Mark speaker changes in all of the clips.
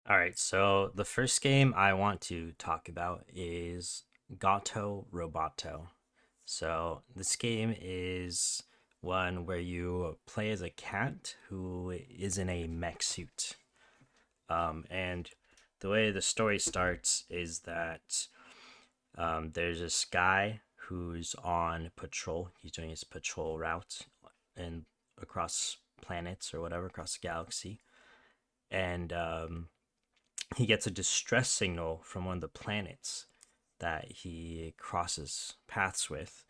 Speaker 1: All right, so the first game I want to talk about is Gato Roboto. So this game is one where you play as a cat who is in a mech suit. And the way the story starts is that there's this guy who's on patrol. He's doing his patrol route and across planets or whatever, across the galaxy. And he gets a distress signal from one of the planets that he crosses paths with.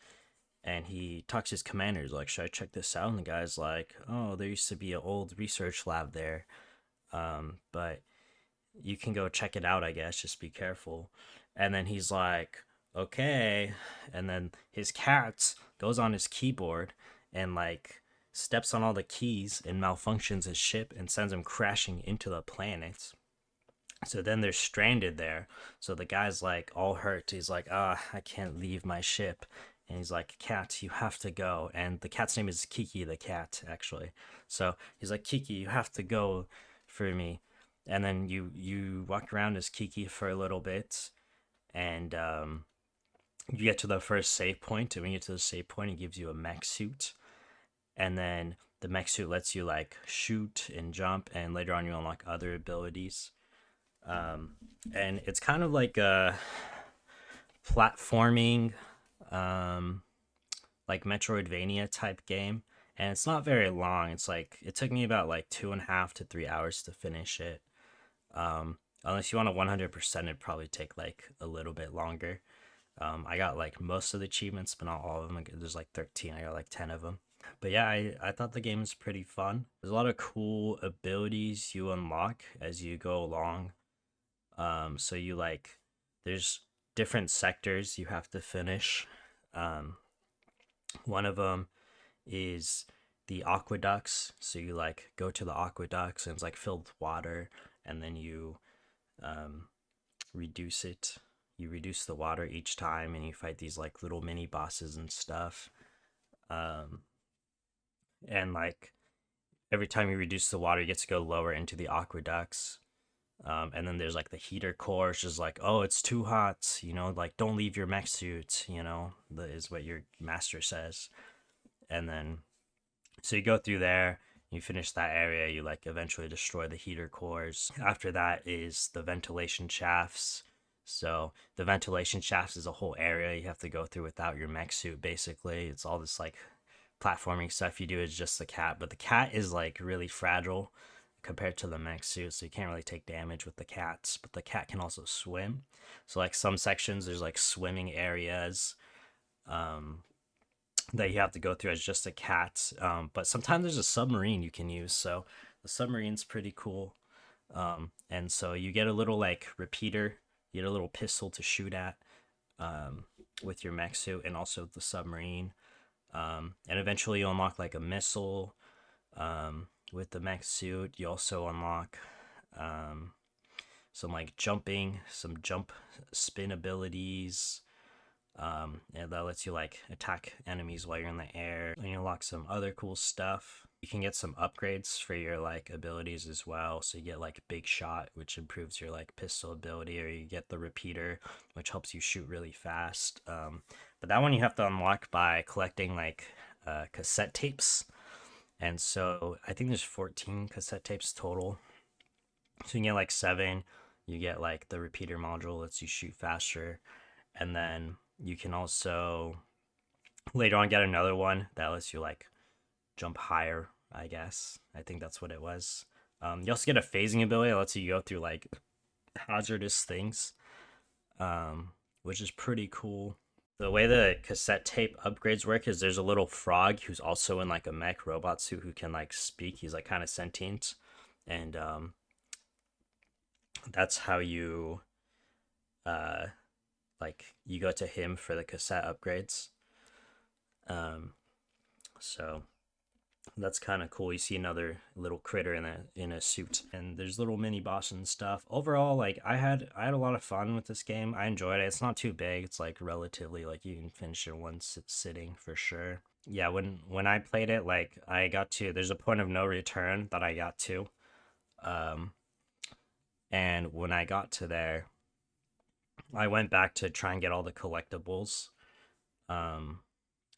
Speaker 1: And he talks to his commanders, like, should I check this out? And the guy's like, oh, there used to be an old research lab there. But you can go check it out, I guess. Just be careful. And then he's like, okay. And then his cat goes on his keyboard and, like, steps on all the keys and malfunctions his ship and sends him crashing into the planet. So then they're stranded there. So the guy's like all hurt. He's like, I can't leave my ship. And he's like, Cat, you have to go. And the cat's name is Kiki the cat, actually. So he's like, Kiki, you have to go for me. And then you walk around as Kiki for a little bit, and you get to the first save point. And when you get to the save point, it gives you a mech suit, and then the mech suit lets you like shoot and jump, and later on you unlock other abilities. Um, and it's kind of like a platforming, um, like Metroidvania type game. And it's not very long. It's like it took me about like 2.5 to 3 hours to finish it. Unless you want to 100%, it'd probably take like a little bit longer. I got like most of the achievements, but not all of them. Like, there's like 13. I got like 10 of them. But yeah, I thought the game was pretty fun. There's a lot of cool abilities you unlock as you go along. So you like, there's different sectors you have to finish. Um, one of them is the aqueducts. So you like go to the aqueducts and it's like filled with water, and then you um, reduce it. You reduce the water each time, and you fight these like little mini bosses and stuff. Um, and like every time you reduce the water, you get to go lower into the aqueducts. And then there's like the heater core, which is like, oh, it's too hot, like don't leave your mech suit, is what your master says. And then, so you go through there, you finish that area, you like eventually destroy the heater cores. After that is the ventilation shafts. So the ventilation shafts is a whole area you have to go through without your mech suit, basically. It's all this like platforming stuff you do is just the cat, but the cat is like really fragile compared to the mech suit, so you can't really take damage with the cats. But the cat can also swim, so like some sections there's like swimming areas um, that you have to go through as just a cat. But sometimes there's a submarine you can use, so the submarine's pretty cool. And so you get a little like repeater, you get a little pistol to shoot at um, with your mech suit, and also the submarine. And eventually you unlock like a missile with the mech suit. You also unlock um, some like jumping, some jump spin abilities. And that lets you like attack enemies while you're in the air. And you unlock some other cool stuff. You can get some upgrades for your like abilities as well. So you get like big shot, which improves your like pistol ability, or you get the repeater, which helps you shoot really fast. But that one you have to unlock by collecting like cassette tapes. And so I think there's 14 cassette tapes total. So you get like seven. You get like the repeater module lets you shoot faster, and then you can also later on get another one that lets you like jump higher. I guess I think that's what it was. You also get a phasing ability that lets you go through like hazardous things, which is pretty cool. The way the cassette tape upgrades work is there's a little frog who's also in like a mech robot suit who can like speak. He's like kind of sentient, and that's how you uh like you go to him for the cassette upgrades. Um, so that's kind of cool. You see another little critter in a suit, and there's little mini boss and stuff. Overall, like I had a lot of fun with this game. I enjoyed it. It's not too big. It's like relatively like you can finish it in one sitting for sure. Yeah, when I played it, like I got to there's a point of no return that I got to. Um, And when I got to there, I went back to try and get all the collectibles. Um,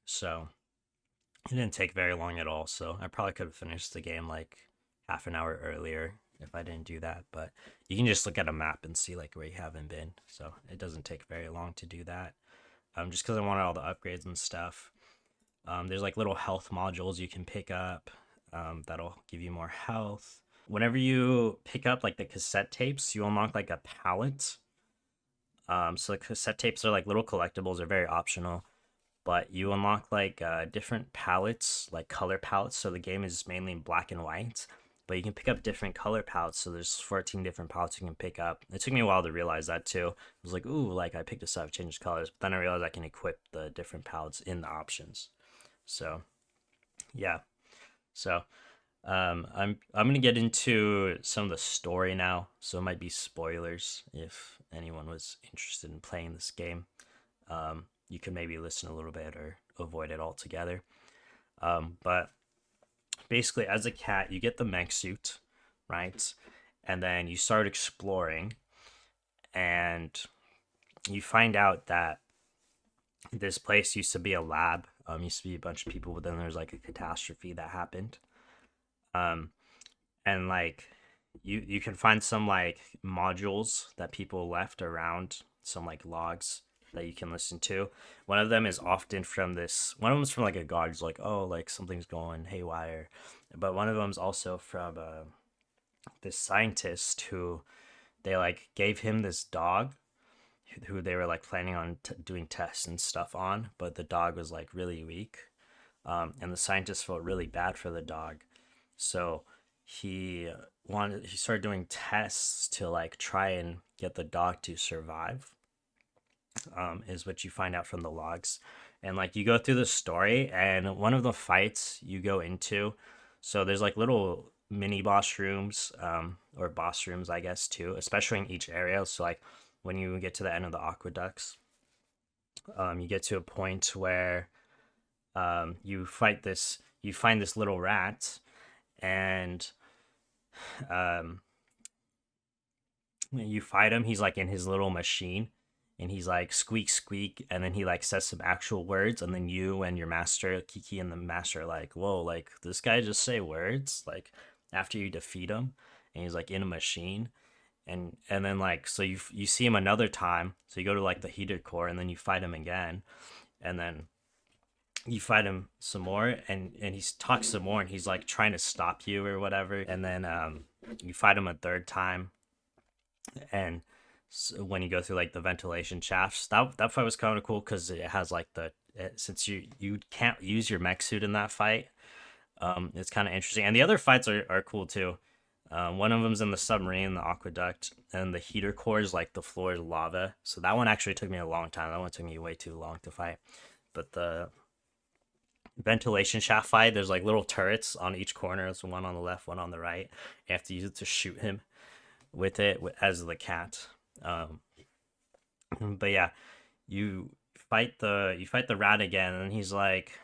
Speaker 1: so it didn't take very long at all. So I probably could have finished the game like half an hour earlier if I didn't do that. But you can just look at a map and see like where you haven't been. So it doesn't take very long to do that. Just because I wanted all the upgrades and stuff. There's like little health modules you can pick up that'll give you more health. Whenever you pick up like the cassette tapes, you unlock like a palette. So the cassette tapes are like little collectibles, they're very optional, but you unlock like different palettes, like color palettes. So the game is mainly in black and white, but you can pick up different color palettes. So there's 14 different palettes you can pick up. It took me a while to realize that too. I was like, ooh, like I picked this up, changed colors, but then I realized I can equip the different palettes in the options. So yeah, so I'm gonna get into some of the story now, so it might be spoilers if anyone was interested in playing this game. You can maybe listen a little bit or avoid it altogether. But basically, as a cat, you get the mech suit, right? And then you start exploring, and you find out that this place used to be a lab. Used to be a bunch of people, but then there's like a catastrophe that happened. Um, and like you can find some like modules that people left around, some like logs that you can listen to. One of them is often from this. One of them's from like a god who's like, oh, like something's going haywire, but one of them's also from this scientist who they like gave him this dog who they were like planning on doing tests and stuff on, but the dog was like really weak, and the scientist felt really bad for the dog, so he started doing tests to like try and get the dog to survive. Is what you find out from the logs, and like you go through the story, and one of the fights you go into, so there's like little mini boss rooms, or boss rooms I guess too, especially in each area. So like when you get to the end of the aqueducts, you get to a point where you find this little rat, and um, you fight him. He's like in his little machine, and he's like squeak squeak, and then he like says some actual words, and then you and your master Kiki and the master are like, whoa, like this guy just say words like after you defeat him, and he's like in a machine. And then like so you see him another time, so you go to like the heated core, and then you fight him again, and then you fight him some more, and he talks some more, and he's like trying to stop you or whatever, and then you fight him a third time, and so when you go through like the ventilation shafts, that fight was kind of cool because it has like since you can't use your mech suit in that fight, it's kind of interesting, and the other fights are cool too. One of them's in the submarine, the aqueduct, and the heater core is like the floor is lava. So that one actually took me a long time. That one took me way too long to fight. But the ventilation shaft fight, there's like little turrets on each corner. There's one on the left, one on the right. You have to use it to shoot him with it as the cat. But yeah, you you fight the rat again, and he's like,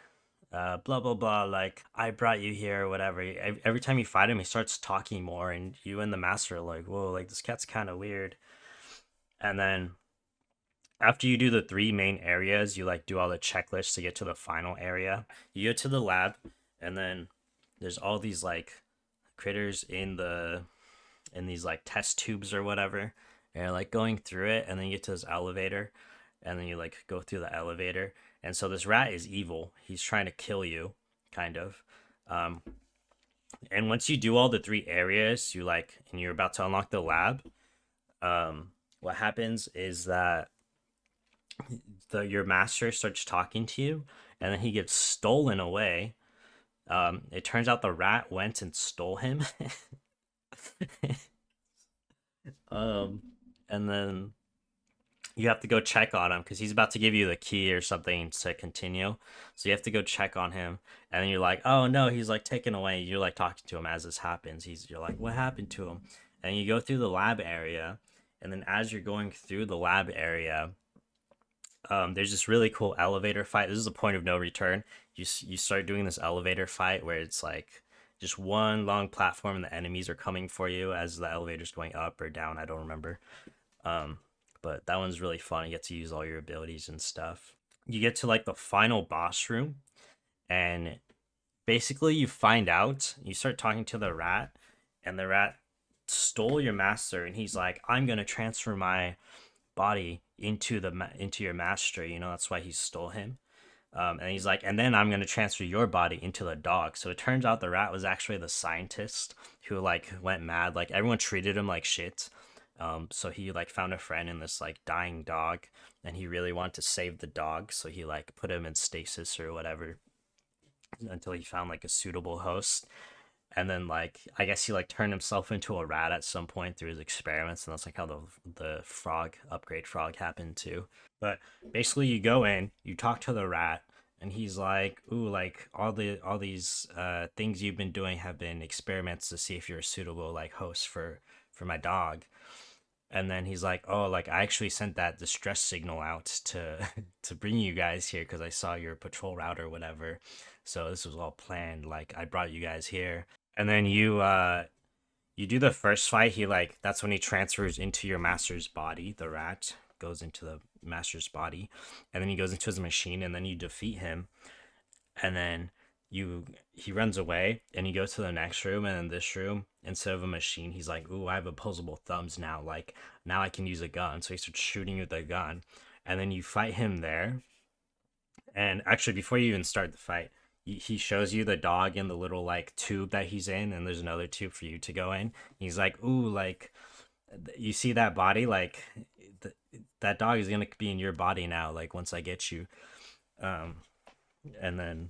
Speaker 1: blah blah blah, like I brought you here or whatever. Every time you fight him, he starts talking more, and you and the master are like, whoa, like this cat's kind of weird. And then after you do the three main areas, you like do all the checklists to get to the final area. You go to the lab, and then there's all these like critters in these like test tubes or whatever, and you're like going through it, and then you get to this elevator, and then you like go through the elevator, and so this rat is evil. He's trying to kill you, kind of. Um, and once you do all the three areas, you like, and you're about to unlock the lab. What happens is that your master starts talking to you, and then he gets stolen away. It turns out the rat went and stole him. um, and then you have to go check on him because he's about to give you the key or something to continue. So you have to go check on him, and then you're like, "Oh no, he's like taken away." You're like talking to him as this happens. You're like, "What happened to him?" And you go through the lab area, and then as you're going through the lab area, there's this really cool elevator fight. This is a point of no return. You start doing this elevator fight where it's like just one long platform, and the enemies are coming for you as the elevator's going up or down. I don't remember. Um, but that one's really fun. You get to use all your abilities and stuff. You get to like the final boss room, and basically you find out, you start talking to the rat, and the rat stole your master, and he's like, I'm gonna transfer my body into into your master. You know, that's why he stole him. And he's like, and then I'm gonna transfer your body into the dog. So it turns out the rat was actually the scientist who like went mad. Like everyone treated him like shit. So he like found a friend in this like dying dog, and he really wanted to save the dog. So he like put him in stasis or whatever until he found like a suitable host. And then like I guess he like turned himself into a rat at some point through his experiments, and that's like how the frog upgrade frog happened too. But basically, you go in, you talk to the rat, and he's like, "Ooh, like all these things you've been doing have been experiments to see if you're a suitable like host for my dog." And then he's like, "Oh, like I actually sent that distress signal out to to bring you guys here because I saw your patrol route or whatever. So this was all planned. Like I brought you guys here." And then you do the first fight. He like that's when he transfers into your master's body. The rat goes into the master's body, and then he goes into his machine, and then you defeat him, and then you he runs away, and you go to the next room, and in this room, instead of a machine, he's like, "Ooh, I have opposable thumbs now. Like now I can use a gun." So he starts shooting you with a gun, and then you fight him there. And actually, before you even start the fight, he shows you the dog in the little like tube that he's in, and there's another tube for you to go in. He's like, "Ooh, like you see that body? Like th- that dog is gonna be in your body now. Like once I get you." Um, and then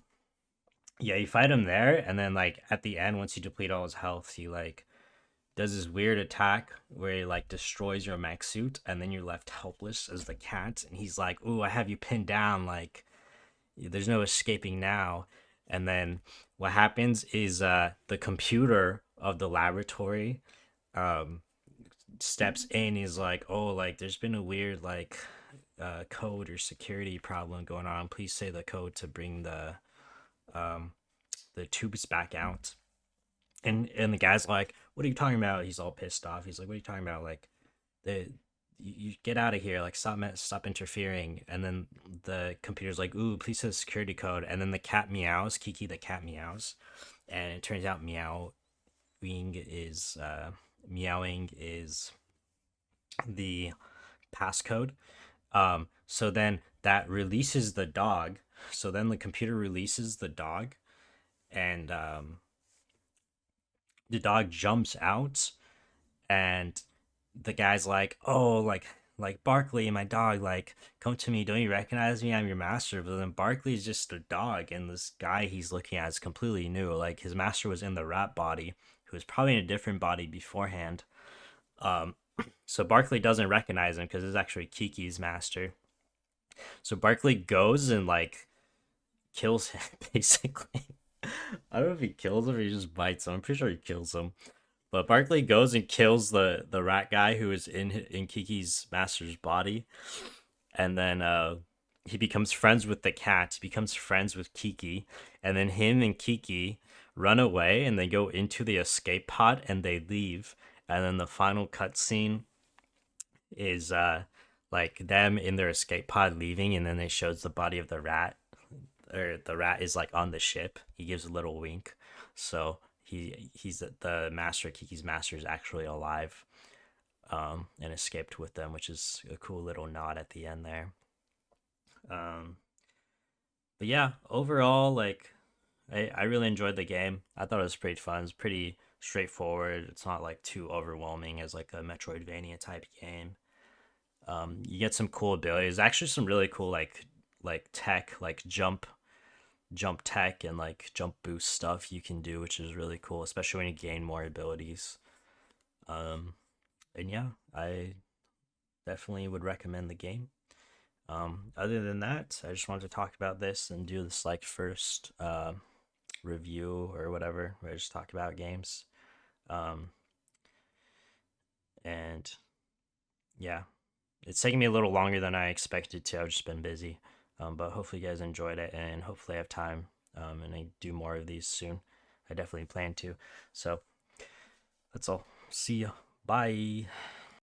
Speaker 1: yeah, you fight him there, and then like at the end, once you deplete all his health, he like does this weird attack where he like destroys your mech suit, and then you're left helpless as the cat. And he's like, "Ooh, I have you pinned down. Like there's no escaping now." And then what happens is the computer of the laboratory um, steps in. He's like, "Oh, like there's been a weird like code or security problem going on. Please say the code to bring um, the tubes back out." And the guy's like, "What are you talking about?" He's all pissed off. He's like, "What are you talking about? Like the you get out of here, like stop interfering." And then the computer's like, "Ooh, please say the security code." And then the cat meows, Kiki the cat meows, and it turns out meowing is the passcode. So then that releases the dog. So then the computer releases the dog, and the dog jumps out, and the guy's like, "Oh, like Barkley, my dog, like come to me. Don't you recognize me? I'm your master." But then Barkley's just a dog, and this guy he's looking at is completely new. Like his master was in the rat body, who was probably in a different body beforehand. Um, so Barkley doesn't recognize him because it's actually Kiki's master. So Barkley goes and like kills him basically. I don't know if he kills him or he just bites him. I'm pretty sure he kills him. But Barkley goes and kills the rat guy who is in Kiki's master's body, and then he becomes friends with the cat. He becomes friends with Kiki, and then him and Kiki run away, and they go into the escape pod, and they leave. And then the final cutscene is like them in their escape pod leaving, and then it shows the body of the rat, or the rat is like on the ship. He gives a little wink, so he's the master. Kiki's master is actually alive, and escaped with them, which is a cool little nod at the end there. Um, but yeah, overall, like I really enjoyed the game. I thought it was pretty fun. It's pretty straightforward. It's not like too overwhelming as like a Metroidvania type game. You get some cool abilities. Actually, some really cool like tech, like jump tech and like jump boost stuff you can do, which is really cool, especially when you gain more abilities. Um, and yeah, I definitely would recommend the game. Other than that, I just wanted to talk about this and do this like first review or whatever, where I just talk about games. Um, and yeah, it's taking me a little longer than I expected to. I've just been busy. But hopefully you guys enjoyed it, and hopefully I have time and I do more of these soon. I definitely plan to. So that's all. See ya. Bye.